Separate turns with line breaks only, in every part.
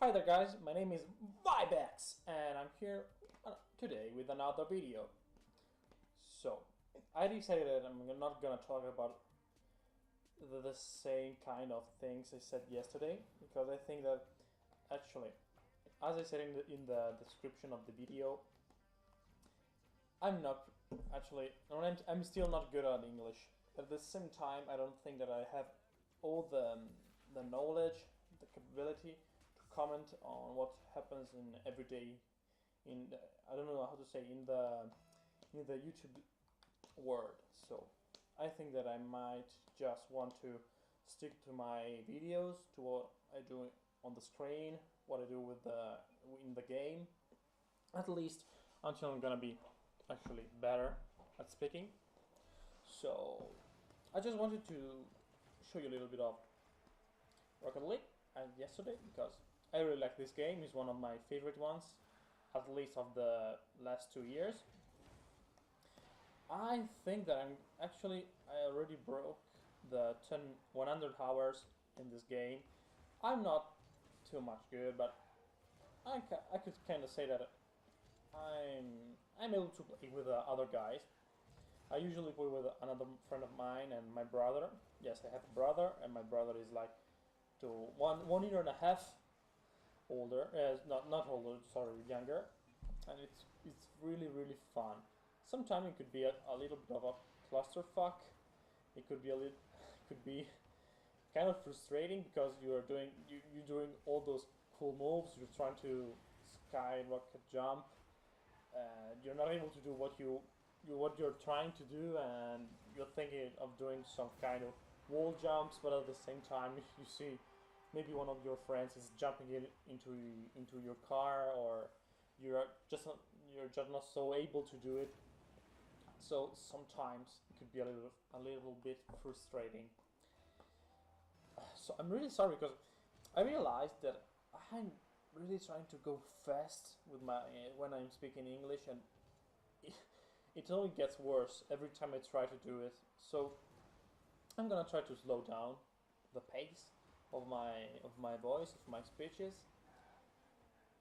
Hi there guys, my name is Vibex and I'm here today with another video. So, I decided that I'm not gonna talk about the same kind of things I said yesterday, because I think that actually, as I said in the description of the video, I'm not actually, I'm still not good at English. But at the same time, I don't think that I have all the knowledge, the capability to comment on what happens in everyday, I don't know how to say, in the YouTube world. So I think that I might just want to stick to my videos, to what I do on the screen, what I do in the game, at least until I'm gonna be actually better at speaking. So I just wanted to show you a little bit of Rocket League yesterday, because I really like this game. It's one of my favorite ones, at least of the last 2 years. I think that I already broke the 100 hours in this game. I'm not too much good, but I could kind of say that I'm able to play with other guys. I usually play with another friend of mine and my brother. Yes, I have a brother, and my brother is like one year and a half older. Not older, sorry, younger, and it's really fun. Sometimes it could be a little bit of a clusterfuck. It could be could be kind of frustrating, because you're doing all those cool moves. You're trying to skyrocket jump. You're not able to do what you're trying to do, and you're thinking of doing some kind of wall jumps, but at the same time you see maybe one of your friends is jumping into your car, or you're just not so able to do it. So sometimes it could be a little bit frustrating. So I'm really sorry, because I realized that I'm really trying to go fast with my when I'm speaking English, and it only gets worse every time I try to do it. So I'm gonna try to slow down the pace of my voice, of my speeches.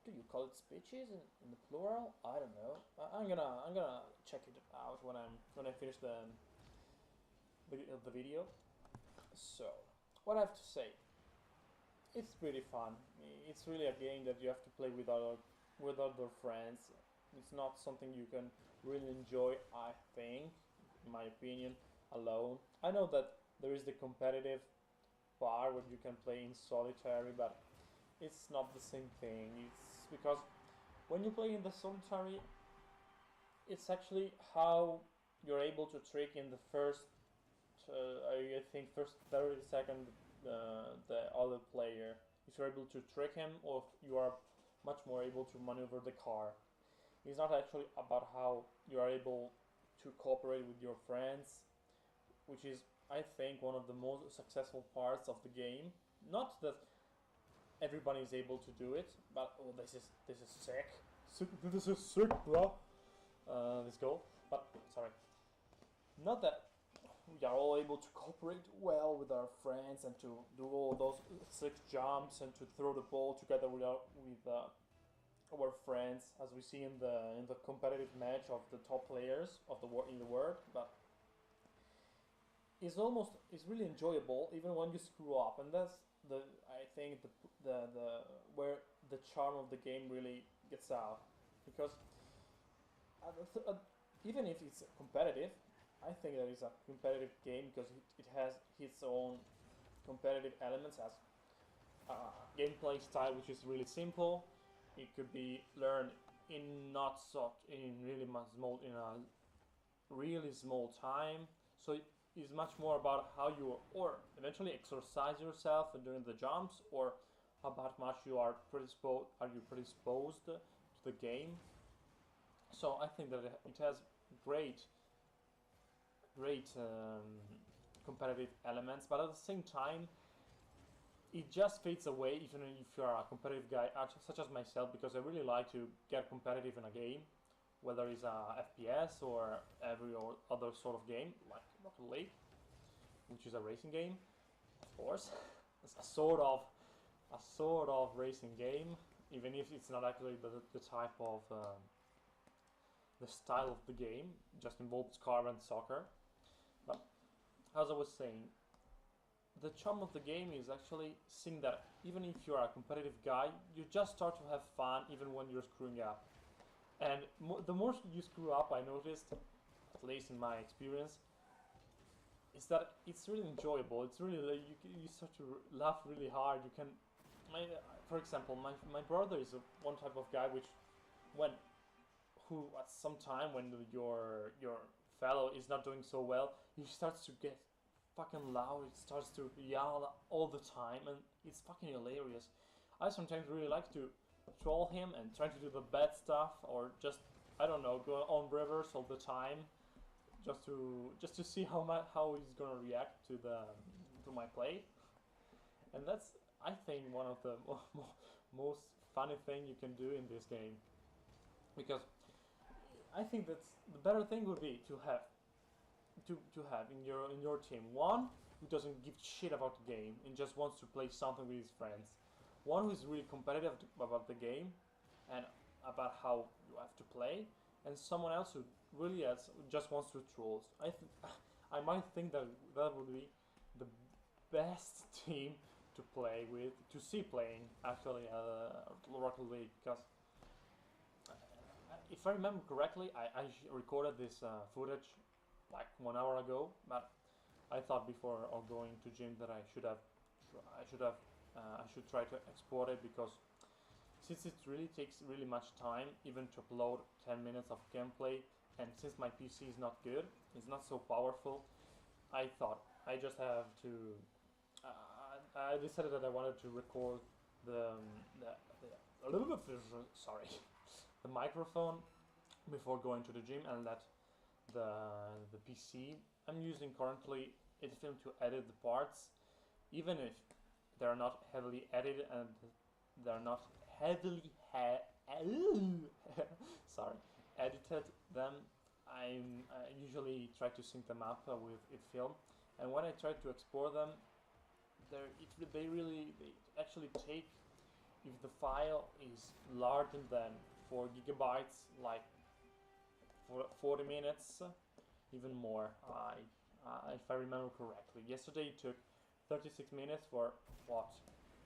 Do you call it speeches in the plural? I don't know. I'm gonna check it out when I finish the video. So what I have to say, it's pretty fun. It's really a game that you have to play with other friends. It's not something you can really enjoy, I think, in my opinion, alone. I know that there is the competitive part where you can play in solitary, but it's not the same thing. It's because when you play in the solitary, it's actually how you're able to trick in the first, I think, first 30 seconds the other player. If you're able to trick him, or if you are much more able to maneuver the car. It's not actually about how you are able to cooperate with your friends, which is, I think, one of the most successful parts of the game. Not that everybody is able to do it, but oh, this is sick. This is sick, bro. Let's go. But sorry, not that we are all able to cooperate well with our friends and to do all those sick jumps and to throw the ball together with our friends, as we see in the competitive match of the top players of in the world. But it's really enjoyable even when you screw up, and that's I think the where the charm of the game really gets out, because even if it's competitive, I think that it's a competitive game because it has its own competitive elements, as gameplay style, which is really simple. It could be learned in not so in really much small in a really small time. So it's much more about how you or eventually exercise yourself during the jumps, or how about much you are predisposed to the game. So I think that it has great competitive elements, but at the same time it just fades away even if you're a competitive guy, such as myself, because I really like to get competitive in a game, whether it's a FPS or every other sort of game, like Rocket League, which is a racing game, of course. It's a sort of a sort of racing game, even if it's not actually the type of the style of the game. Just involves car and soccer. But as I was saying, the charm of the game is actually seeing that even if you're a competitive guy, you just start to have fun even when you're screwing up. And the more you screw up, I noticed, at least in my experience, is that it's really enjoyable. It's really you start to laugh really hard. You can, for example, my brother is one type of guy which, when who at some time when your fellow is not doing so well, he starts to get fucking loud. It starts to yell all the time, and it's fucking hilarious. I sometimes really like to troll him and try to do the bad stuff, or just I don't know, go on rivers all the time, just to see how he's gonna react to my play, and that's I think one of the most funny thing you can do in this game, because I think that's the better thing would be to have in your team one who doesn't give shit about the game and just wants to play something with his friends, one who is really competitive about the game and about how you have to play, and someone else who really just wants to troll. I might think that that would be the best team to play with, to see playing actually Rocket League, because if I remember correctly, I recorded this footage like 1 hour ago, but I thought before going to gym that I should try to export it, because since it really takes really much time even to upload 10 minutes of gameplay, and since my PC is not good, it's not so powerful, I thought I just have to. I decided that I wanted to record the, a little bit sorry the microphone before going to the gym, and let the PC I'm using currently Edifilm to edit the parts, even if they're not heavily edited and they're not heavily sorry edited them. I usually try to sync them up with Edifilm, and when I try to export them, they actually take, if the file is larger than 4 gigabytes, like for 40 minutes, even more. If I remember correctly, yesterday it took 36 minutes for what,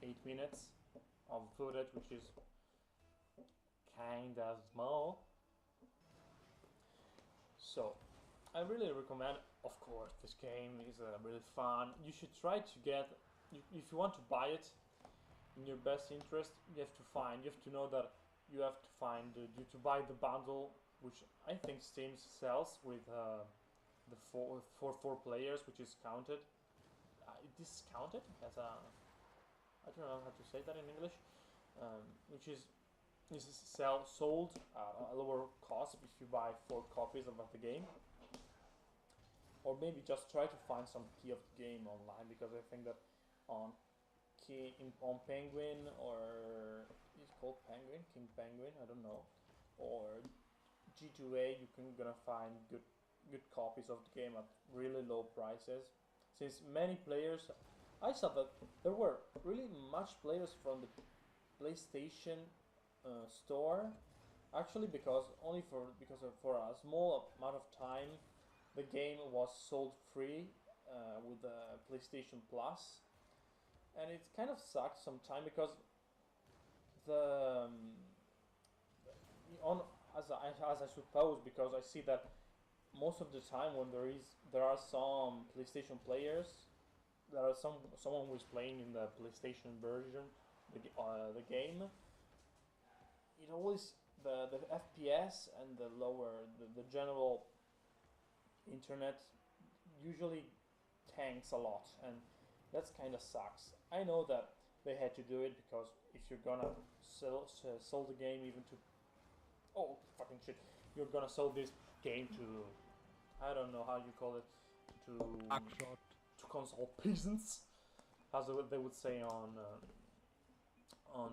8 minutes of footage, which is kind of small. So I really recommend, of course, this game is really fun. You should try to get, if you want to buy it in your best interest, you have to know that you have to find, you to buy the bundle, which I think Steam sells with the four players, which is counted. This is counted as a, I don't know how to say that in English, which is sold at a lower cost if you buy 4 copies of the game, or maybe just try to find some key of the game online, because I think that on on Penguin, or it's called Penguin, King Penguin, I don't know, or G2A, you can gonna find good copies of the game at really low prices. Since many players, I saw that there were really much players from the PlayStation store, actually, because for a small amount of time the game was sold free with the PlayStation Plus, and it kind of sucked sometimes, because the on as I suppose, because I see that most of the time when there are some PlayStation players, there are someone who is playing in the PlayStation version, the game. It always, the FPS and the the general internet usually tanks a lot, and that's kind of sucks. I know that they had to do it, because if you're gonna sell the game even to, oh fucking shit, you're gonna sell this game to, I don't know how you call it, to console peasants, as they would say on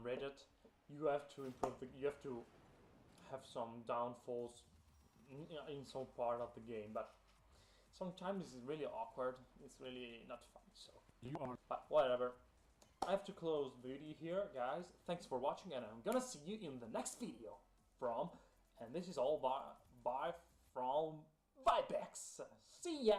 Reddit. You have to improve you have to have some downfalls in some part of the game, but sometimes it's really awkward. It's really not fun. So,
You are
but whatever. I have to close the video here, guys. Thanks for watching, and I'm gonna see you in the next video from, and this is all bye from Vipex. See ya!